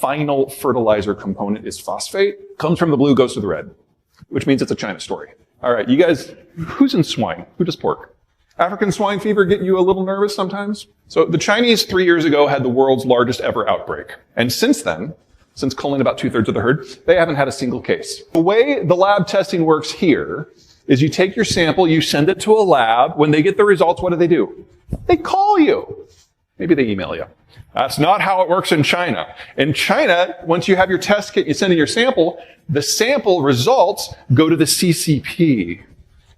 final fertilizer component is phosphate. Comes from the blue, goes to the red, which means it's a China story. All right, you guys, who's in swine? Who does pork? African swine fever get you a little nervous sometimes? So the Chinese 3 years ago had the world's largest ever outbreak. And since then, since culling about 2/3 of the herd, they haven't had a single case. The way the lab testing works here is you take your sample, you send it to a lab. When they get the results, what do? They call you. Maybe they email you. That's not how it works in China. In China, once you have your test kit, you send in your sample, the sample results go to the CCP.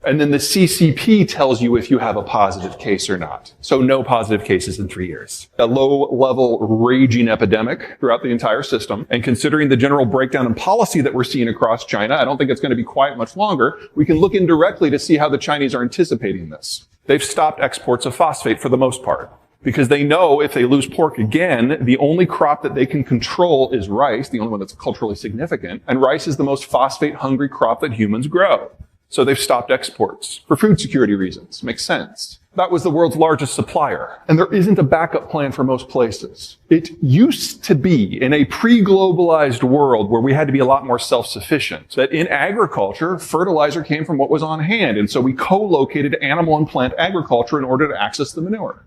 And then the CCP tells you if you have a positive case or not. So no positive cases in 3 years. A low-level raging epidemic throughout the entire system. And considering the general breakdown in policy that we're seeing across China, I don't think it's going to be quite much longer. We can look indirectly to see how the Chinese are anticipating this. They've stopped exports of phosphate for the most part, because they know if they lose pork again, the only crop that they can control is rice, the only one that's culturally significant. And rice is the most phosphate-hungry crop that humans grow. So they've stopped exports for food security reasons. Makes sense. That was the world's largest supplier. And there isn't a backup plan for most places. It used to be in a pre-globalized world where we had to be a lot more self-sufficient, that in agriculture, fertilizer came from what was on hand. And so we co-located animal and plant agriculture in order to access the manure.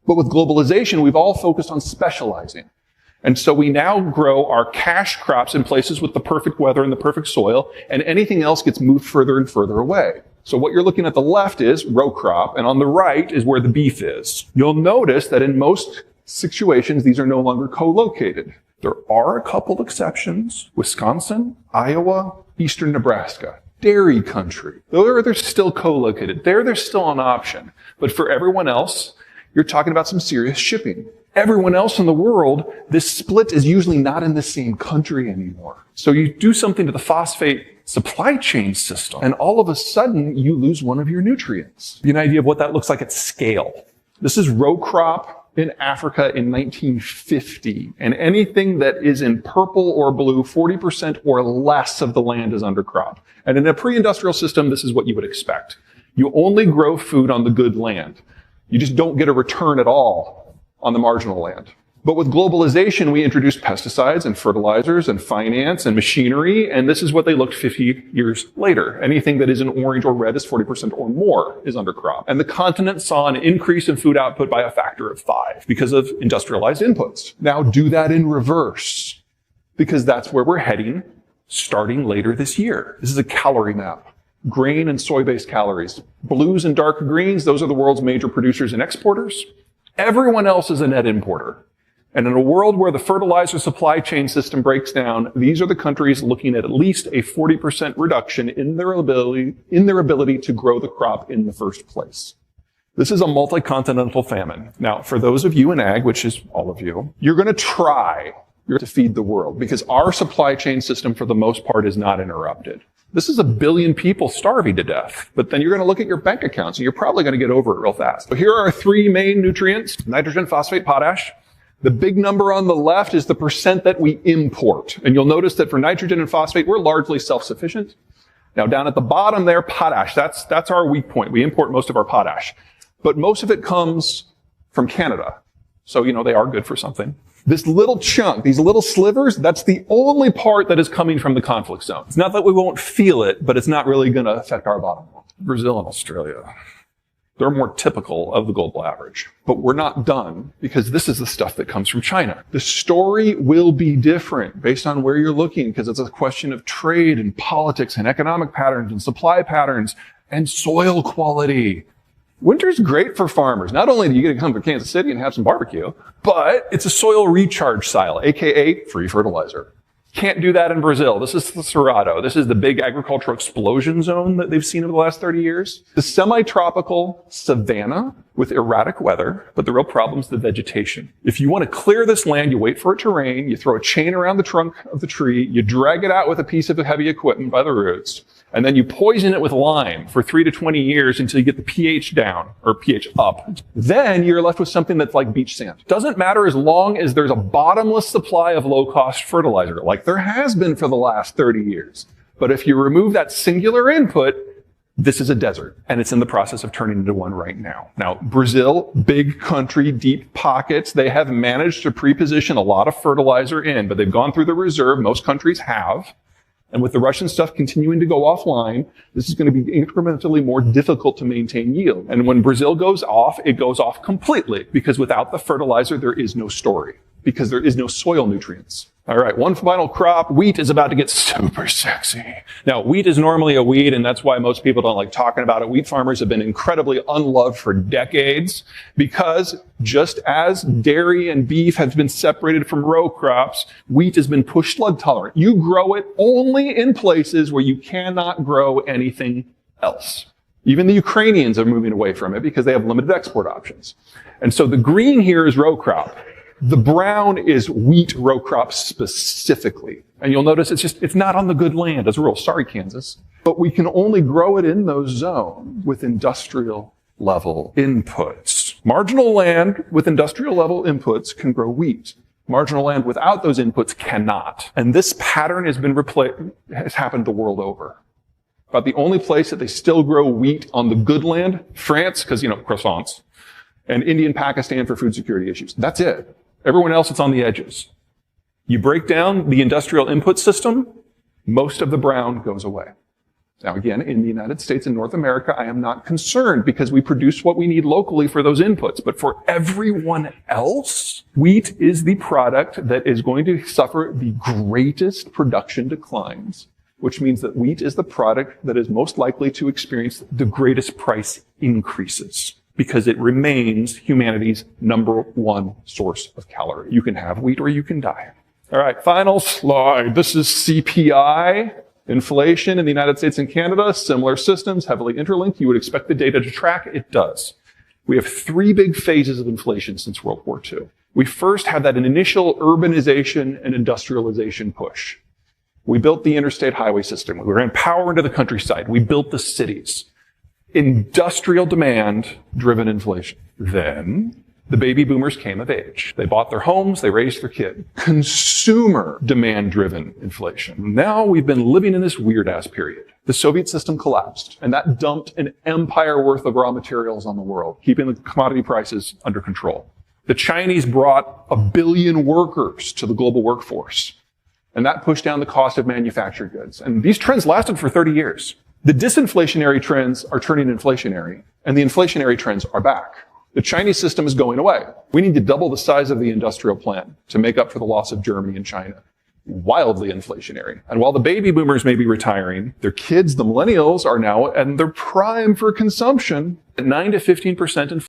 But with globalization, we've all focused on specializing. And so we now grow our cash crops in places with the perfect weather and the perfect soil, and anything else gets moved further and further away. So what you're looking at the left is row crop, and on the right is where the beef is. You'll notice that in most situations, these are no longer co-located. There are a couple exceptions. Wisconsin, Iowa, eastern Nebraska. Dairy country. They're still co-located. They're still an option. But for everyone else, you're talking about some serious shipping. Everyone else in the world, this split is usually not in the same country anymore. So you do something to the phosphate supply chain system, and all of a sudden you lose one of your nutrients. An idea of what that looks like at scale. This is row crop in Africa in 1950, and anything that is in purple or blue, 40% or less of the land is under crop. And in a pre-industrial system, this is what you would expect. You only grow food on the good land. You just don't get a return at all on the marginal land. But with globalization, we introduced pesticides and fertilizers and finance and machinery, and this is what they looked 50 years later. Anything that is in orange or red is 40% or more is under crop. And the continent saw an increase in food output by a factor of 5 because of industrialized inputs. Now do that in reverse, because that's where we're heading starting later this year. This is a calorie map. Grain and soy-based calories. Blues and dark greens, those are the world's major producers and exporters. Everyone else is a net importer. And in a world where the fertilizer supply chain system breaks down, these are the countries looking at least a 40% reduction in their ability to grow the crop in the first place. This is a multi-continental famine. Now, for those of you in ag, which is all of you, you're going to try to feed the world because our supply chain system, for the most part, is not interrupted. This is 1 billion people starving to death. But then you're going to look at your bank accounts and you're probably going to get over it real fast. So here are our 3 main nutrients: nitrogen, phosphate, potash. The big number on the left is the percent that we import. And you'll notice that for nitrogen and phosphate, we're largely self-sufficient. Now down at the bottom there, potash. That's our weak point. We import most of our potash. But most of it comes from Canada. So, they are good for something. This little chunk, these little slivers, that's the only part that is coming from the conflict zone. It's not that we won't feel it, but it's not really going to affect our bottom line. Brazil and Australia, they're more typical of the global average. But we're not done, because this is the stuff that comes from China. The story will be different based on where you're looking, because it's a question of trade and politics and economic patterns and supply patterns and soil quality. Winter's great for farmers. Not only do you get to come to Kansas City and have some barbecue, but it's a soil recharge silo, aka free fertilizer. Can't do that in Brazil. This is the Cerrado. This is the big agricultural explosion zone that they've seen over the last 30 years. The semi-tropical savanna with erratic weather, but the real problem is the vegetation. If you want to clear this land, you wait for it to rain, you throw a chain around the trunk of the tree, you drag it out with a piece of heavy equipment by the roots, and then you poison it with lime for 3 to 20 years until you get the pH down, or pH up. Then you're left with something that's like beach sand. Doesn't matter as long as there's a bottomless supply of low-cost fertilizer, like there has been for the last 30 years. But if you remove that singular input, This is a desert, and it's in the process of turning into one right now. Now, Brazil, big country, deep pockets, they have managed to pre-position a lot of fertilizer in, but they've gone through the reserve. Most countries have. And with the Russian stuff continuing to go offline, this is going to be incrementally more difficult to maintain yield. And when Brazil goes off, it goes off completely, because without the fertilizer, there is no story, because there is no soil nutrients. All right, one final crop. Wheat is about to get super sexy. Now, wheat is normally a weed, and that's why most people don't like talking about it. Wheat farmers have been incredibly unloved for decades, because just as dairy and beef have been separated from row crops, wheat has been push slug tolerant. You grow it only in places where you cannot grow anything else. Even the Ukrainians are moving away from it because they have limited export options. And so the green here is row crop. The brown is wheat row crop specifically. And you'll notice it's not on the good land as a rule. Sorry, Kansas. But we can only grow it in those zones with industrial level inputs. Marginal land with industrial level inputs can grow wheat. Marginal land without those inputs cannot. And this pattern has happened the world over. About the only place that they still grow wheat on the good land, France, because, croissants, and India and Pakistan for food security issues. That's it. Everyone else, it's on the edges. You break down the industrial input system, most of the brown goes away. Now again, in the United States and North America, I am not concerned because we produce what we need locally for those inputs. But for everyone else, wheat is the product that is going to suffer the greatest production declines, which means that wheat is the product that is most likely to experience the greatest price increases, because it remains humanity's number one source of calorie. You can have wheat or you can die. All right, final slide. This is CPI, inflation in the United States and Canada, similar systems, heavily interlinked. You would expect the data to track. It does. We have three big phases of inflation since World War II. We first had that initial urbanization and industrialization push. We built the interstate highway system. We ran power into the countryside. We built the cities. Industrial demand-driven inflation. Then the baby boomers came of age. They bought their homes, they raised their kid. Consumer demand-driven inflation. Now we've been living in this weird-ass period. The Soviet system collapsed, and that dumped an empire worth of raw materials on the world, keeping the commodity prices under control. The Chinese brought 1 billion workers to the global workforce, and that pushed down the cost of manufactured goods. And these trends lasted for 30 years. The disinflationary trends are turning inflationary, and the inflationary trends are back. The Chinese system is going away. We need to double the size of the industrial plant to make up for the loss of Germany and China. Wildly inflationary. And while the baby boomers may be retiring, their kids, the millennials, are now in their prime for consumption at 9 to 15% inflation.